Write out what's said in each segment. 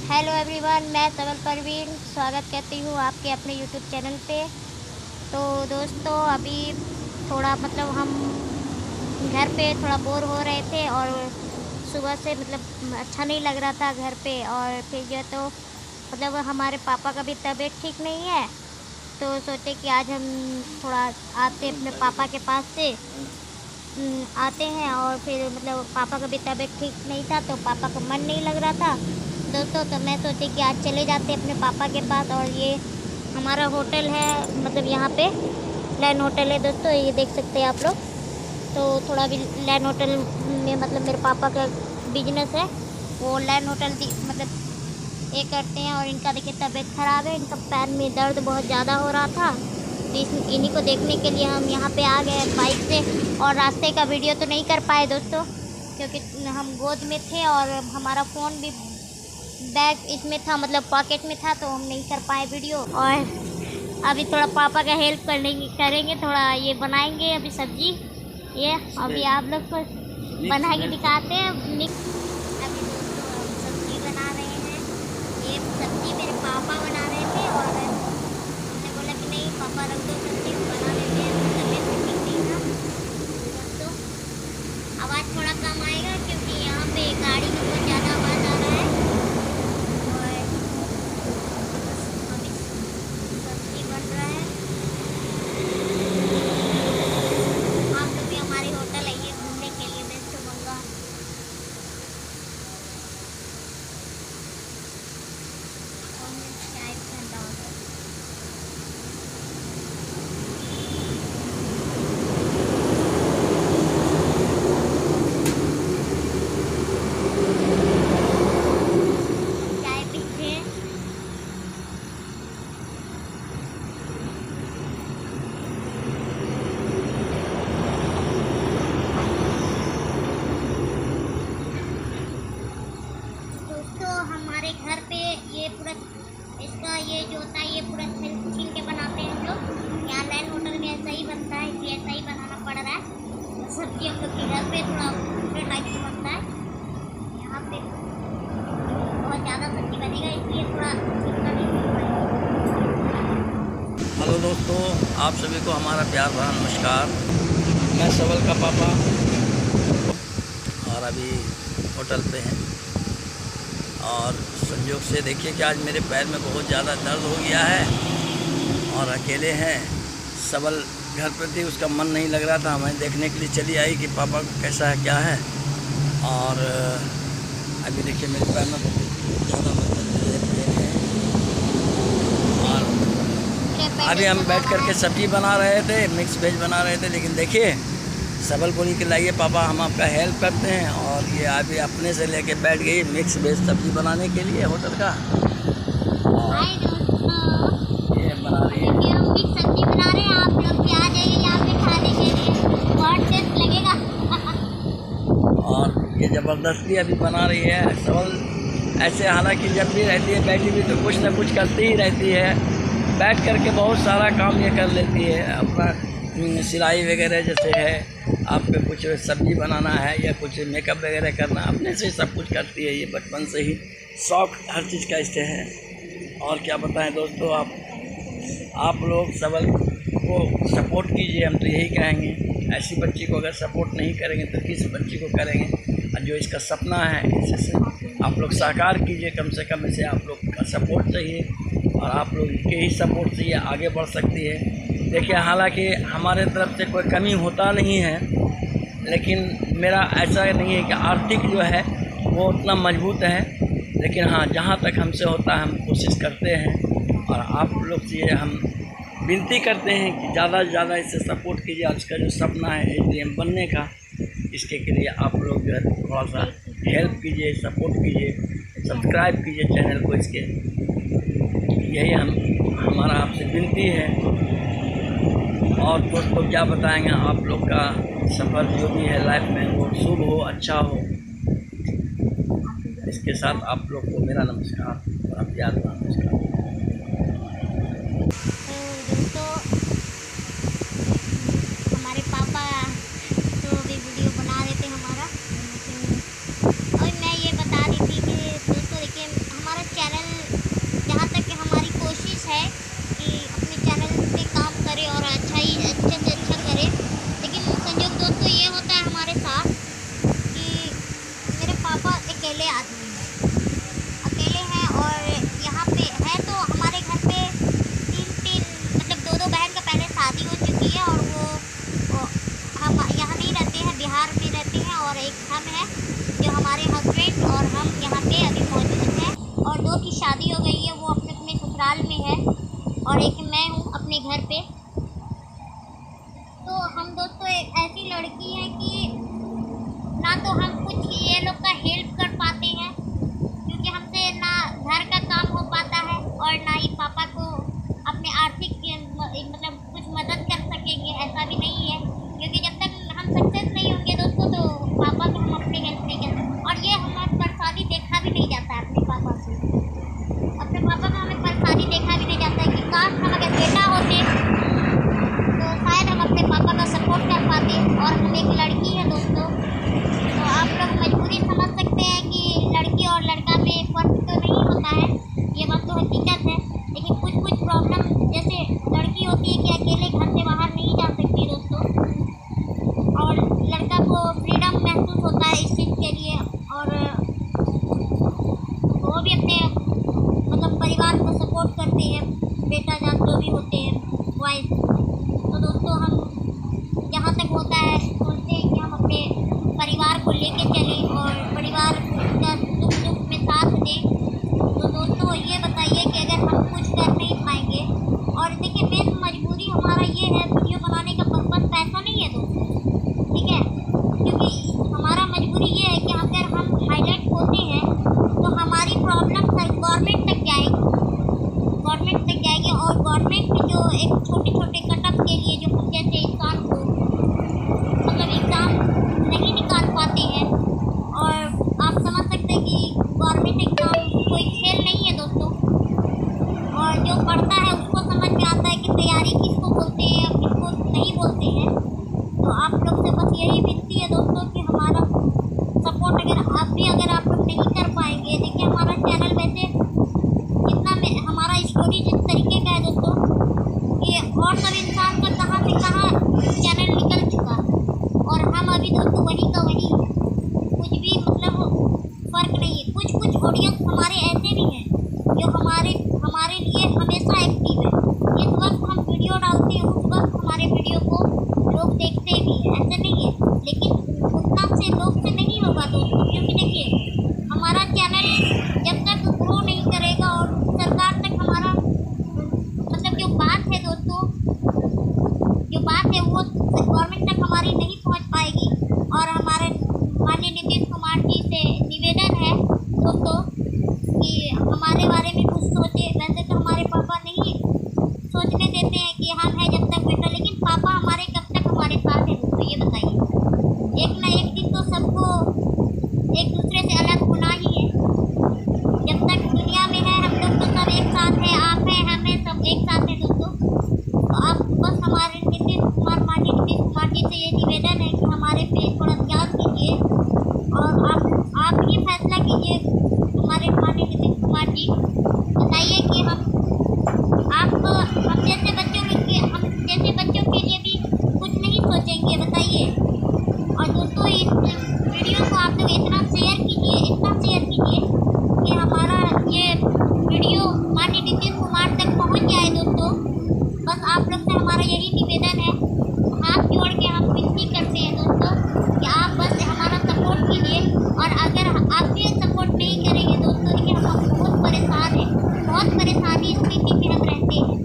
Hello everyone, मैं सबल परवीन स्वागत करती हूँ आपके अपने यूट्यूब चैनल पे। तो दोस्तों, अभी थोड़ा हम घर पे थोड़ा बोर हो रहे थे और सुबह से अच्छा नहीं लग रहा था घर पे। और फिर जो तो हमारे पापा का भी तबीयत ठीक नहीं है, तो सोचे कि आज हम थोड़ा आते अपने पापा के पास से आते हैं। और फिर पापा का भी तबीयत ठीक नहीं था, तो पापा का मन नहीं लग रहा था दोस्तों। तो मैं सोची कि आज चले जाते अपने पापा के पास। और ये हमारा होटल है, यहाँ पे लैंड होटल है दोस्तों, ये देख सकते हैं आप लोग। तो थोड़ा भी लैंड होटल में मेरे पापा का बिजनेस है, वो लैंड होटल ये करते हैं। और इनका देखिए तबीयत ख़राब है, इनका पैर में दर्द बहुत ज़्यादा हो रहा था, तो इन्हीं को देखने के लिए हम यहाँ पे आ गए बाइक से। और रास्ते का वीडियो तो नहीं कर पाए दोस्तों, क्योंकि हम गोद में थे और हमारा फ़ोन भी बैग इसमें था, पॉकेट में था, तो हम नहीं कर पाए वीडियो। और अभी थोड़ा पापा का हेल्प करेंगे थोड़ा, ये बनाएंगे अभी सब्जी। ये अभी आप लोग को बना के दिखाते हैं। अभी दोस्तों हम सब्जी बना रहे हैं। ये सब्जी मेरे पापा बना रहे थे और हमने बोला कि नहीं पापा रख दो, सब्जी बना लेते हैं, तबीयत ठीक नहीं था दोस्तों। आवाज़ थोड़ा कम आएगा क्योंकि यहाँ पे गाड़ी में बहुत ज़्यादा आवाज़ आ रहा है। और अभी सब्जी बन रहा है। आप लोग भी हमारे होटल आइए घूमने के लिए, बेस्ट बंगा। चाय ठंडा हो गया। चाय पीते हैं। दोस्तों हमारे घर पे ये पूरा इसका ये जो होता है, ये पूरा छील के बनाते हैं हम लोग। यहाँ लैंड होटल में ऐसा ही बनता है, इसलिए ऐसा ही बनाना पड़ रहा है। सब्जी हम लोग के घर पे थोड़ा दूसरे टाइप से बनता है। यहाँ पे बहुत ज़्यादा सब्जी बनेगा, इसलिए थोड़ा छिलका भी पड़ेगा। हेलो दोस्तों, आप सभी को हमारा प्यार भरा नमस्कार। मैं सबल का पापा और अभी होटल पे हैं। और संयोग से देखिए कि आज मेरे पैर में बहुत ज़्यादा दर्द हो गया है और अकेले हैं। सबल घर पर थी, उसका मन नहीं लग रहा था, मैं देखने के लिए चली आई कि पापा को कैसा है क्या है। और अभी देखिए मेरे पैर में बहुत ज़्यादा और अभी हम बैठ कर के सब्ज़ी बना रहे थे, मिक्स वेज बना रहे थे। लेकिन देखिए सबल बोली कि लाइए पापा हम आपका हेल्प करते हैं, और ये अभी अपने से लेके बैठ गई मिक्स वेज सब्ज़ी बनाने के लिए होटल का। हाय दोस्तों, ये बना रही है। देखिए हम मिक्स सब्जी बना रहे हैं, आप लोग भी आ जाइए यहाँ पे खाने के लिए, बहुत टेस्ट लगेगा। और ये ज़बरदस्ती अभी बना रही है सबल। ऐसे हालांकि जब भी रहती है बैठी हुई तो कुछ ना कुछ करती ही रहती है, बैठ करके बहुत सारा काम ये कर लेती है अपना। सिलाई वगैरह जैसे है, आपको कुछ सब्ज़ी बनाना है या कुछ मेकअप वगैरह करना, अपने से सब कुछ करती है। ये बचपन से ही शौक़ हर चीज़ का इससे है। और क्या बताएं दोस्तों, आप लोग सबल को सपोर्ट कीजिए, हम तो यही कहेंगे। ऐसी बच्ची को अगर सपोर्ट नहीं करेंगे तो किस बच्ची को करेंगे। और जो इसका सपना है इसे आप लोग साकार कीजिए, कम से कम इसे आप लोग का सपोर्ट चाहिए और आप लोग के ही सपोर्ट से ये आगे बढ़ सकती है। देखिए हालांकि हमारे तरफ से कोई कमी होता नहीं है, लेकिन मेरा ऐसा नहीं है कि आर्थिक जो है वो उतना मजबूत है। लेकिन हाँ, जहाँ तक हमसे होता है हम कोशिश करते हैं। और आप लोग से हम विनती करते हैं कि ज़्यादा से ज़्यादा इसे सपोर्ट कीजिए। आज का जो सपना है एडीएम बनने का, इसके लिए आप लोग जो है थोड़ा सा हेल्प कीजिए, सपोर्ट कीजिए, सब्सक्राइब कीजिए चैनल को इसके। यही हमारा आपसे विनती है। और दोस्तों क्या बताएंगे, आप लोग का सफ़र जो भी है लाइफ में वो शुभ हो, अच्छा हो। इसके साथ आप लोग को मेरा नमस्कार और प्यार भरा नमस्कार। तो दोस्तों हमारे पापा तो भी वीडियो बना रहे थे हमारा, और मैं ये बता रही थी कि दोस्तों देखिए हमारा और एक मैं हूँ अपने घर पे। तो हम दोस्तों एक ऐसी लड़की है कि ना तो हम कुछ ये लोग का हेल्प कर पाते हैं, क्योंकि हमसे ना घर का काम हो पाता है और ना ही पापा को अपने आर्थिक मतलब कुछ मदद कर सकेंगे, ऐसा भी नहीं है। क्योंकि जब तक हम सक्सेस नहीं होंगे दोस्तों तो पापा को हम अपनी हेल्प नहीं कर सकते। और ये हमारी परेशानी देखा भी नहीं जाता है अपने पापा से, अपने पापा को हमें परेशानी देखा भी नहीं जाता है कि काश हम अगर बेटा होते तो शायद हम अपने पापा का सपोर्ट कर पाते। और हम एक लड़की है दोस्तों, तो आप लोग मजबूरी समझ सकते हैं कि लड़की और लड़का में फर्क तो नहीं होता है, ये बात तो हकीकत है। लेकिन कुछ कुछ प्रॉब्लम जैसे लड़की होती है कि अकेले घर से बाहर नहीं जा सकती दोस्तों, और लड़का को फ्रीडम महसूस होता है इस चीज़ के लिए, और वो भी अपने मतलब परिवार को सपोर्ट करते हैं, बेटा जान जो भी होते हैं वाइफ। तो दोस्तों हम जहाँ तक होता है सोचते हैं कि हम अपने परिवार को लेके चलें और परिवार का सुख दुख में साथ दें। तो दोस्तों ये बताइए कि अगर हम कुछ कर नहीं पाएंगे, और देखिए मेन मजबूरी हमारा ये है, वीडियो बनाने का पर्पस पैसा नहीं है दोस्तों, ठीक है। क्योंकि हमारा मजबूरी ये है कि अगर हम हाईलाइट होते हैं तो हमारी प्रॉब्लम गवर्नमेंट तक जाएगी और गवर्नमेंट जो एक छोटे छोटे कटअप के लिए जो हम जैसे इंसान को मतलब एग्ज़ाम नहीं निकाल पाते हैं। और आप समझ सकते हैं कि गवर्नमेंट एग्ज़ाम कोई खेल नहीं है दोस्तों, और जो पढ़ता है उसको समझ में आता है कि तैयारी किसको बोलते हैं और किसको नहीं बोलते हैं। तो आप लोग से बस यही विनती है दोस्तों कि हमारा सपोर्ट अगर आप लोग नहीं कर पाएंगे। देखिए हमारा चैनल वैसे जितना में हमारा स्टोरी जिस तरीके का है दोस्तों कि और सब इंसान का कहाँ से कहाँ चैनल निकल चुका है, और हम अभी दोस्तों वही का वही, कुछ भी मतलब फर्क नहीं है। कुछ कुछ ऑडियंस हमारे ऐसे भी हैं जो हमारे लिए हमेशा एक्टिव है। जिस वक्त हम वीडियो डालते हैं उस वक्त हमारे वीडियो को लोग देखते भी हैं, ऐसा नहीं है। लेकिन उतना से लोग से नहीं होगा दोस्तों, क्योंकि देखिए हमारा चैनल जब तक ग्रो नहीं करेगा और सरकार तक हमारा मतलब जो बात है दोस्तों, जो बात है वो गवर्नमेंट तक हमारी नहीं पहुंच पाएगी। और हमारे माननीय नीतीश कुमार जी से निवेदन है दोस्तों कि हमारे बारे में कुछ सोचे। वैसे तो हमारे पापा नहीं सोचने देते हैं कि हम हैं जब तक बेटा, लेकिन पापा हमारे कब तक हमारे साथ है दोस्तों ये बताइए। एक ना एक दिन तो सबको एक दूसरे से अलग होना ही है। जब तक दुनिया में है हम लोग तो सब एक साथ हैं, आप हैं हम हैं, सब एक साथ हैं दोस्तों। तो आप बस हमारे माननीय नीतीश कुमार जी से ये निवेदन है कि हमारे पे थोड़ा ध्यान दीजिए, और आप ये फैसला कीजिए हमारे माननीय नीतीश कुमार जी, बताइए कि हम जैसे बच्चों के लिए भी कुछ नहीं सोचेंगे बताइए। और दोस्तों इस वीडियो को आप लोग इतना शेयर कीजिए कि हमारा ये वीडियो माननीय नीतीश कुमार तक पहुंच जाए दोस्तों। बस आप लोग से हमारा यही निवेदन है, हाथ जोड़ के हम विनती करते हैं दोस्तों कि आप बस हमारा सपोर्ट कीजिए। और अगर आप ये सपोर्ट नहीं करेंगे दोस्तों, देखिए हम बहुत परेशान हैं, बहुत परेशानी स्थिति में हम रहते हैं।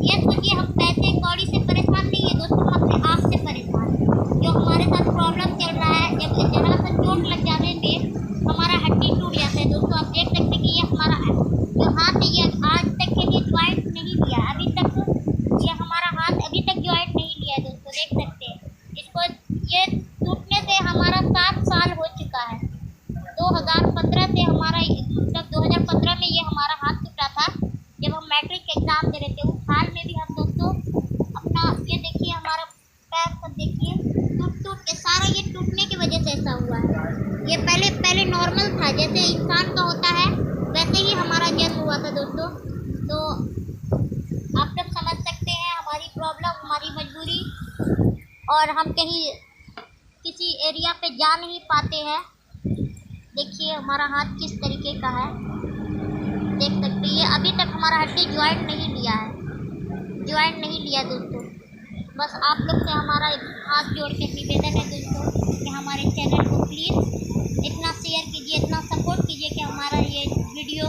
ये सोचिए हम पैसे कौड़ी से परेशान नहीं है दोस्तों, हम अपने आप से परेशान हैं। जो हमारे साथ प्रॉब्लम चल रहा है, जब जरा सा चोट लग जाने पे हमारा हड्डी टूट जाता है दोस्तों। आप देख सकते हैं कि ये हमारा जो हाथ है ये आज तक के लिए ज्वाइंट नहीं लिया, अभी तक ये हमारा हाथ अभी तक ज्वाइंट नहीं लिया है दोस्तों, देख सकते हैं इसको। ये टूटने से हमारा 7 साल हो चुका है। 2015 से हमारा मतलब 2015 में ये हमारा हाथ टूटा था जब हम मैट्रिक एग्ज़ाम दे रहे थे। उस हाल में भी हम दोस्तों अपना ये देखिए हमारा पैर सब देखिए टूट के सारा ये टूटने की वजह से ऐसा हुआ है। ये पहले नॉर्मल था, जैसे इंसान का होता है वैसे ही हमारा जन्म हुआ था दोस्तों। तो आप लोग समझ सकते हैं हमारी प्रॉब्लम, हमारी मजबूरी, और हम कहीं किसी एरिया पे जा नहीं पाते हैं। देखिए हमारा हाथ किस तरीके का है, देख सकते हैं। ये अभी तक हमारा हड्डी ज्वाइंट नहीं लिया दोस्तों। बस आप लोग से हमारा हाथ जोड़ के निवेदन है दोस्तों कि हमारे चैनल को प्लीज़ इतना शेयर कीजिए, इतना सपोर्ट कीजिए कि हमारा ये वीडियो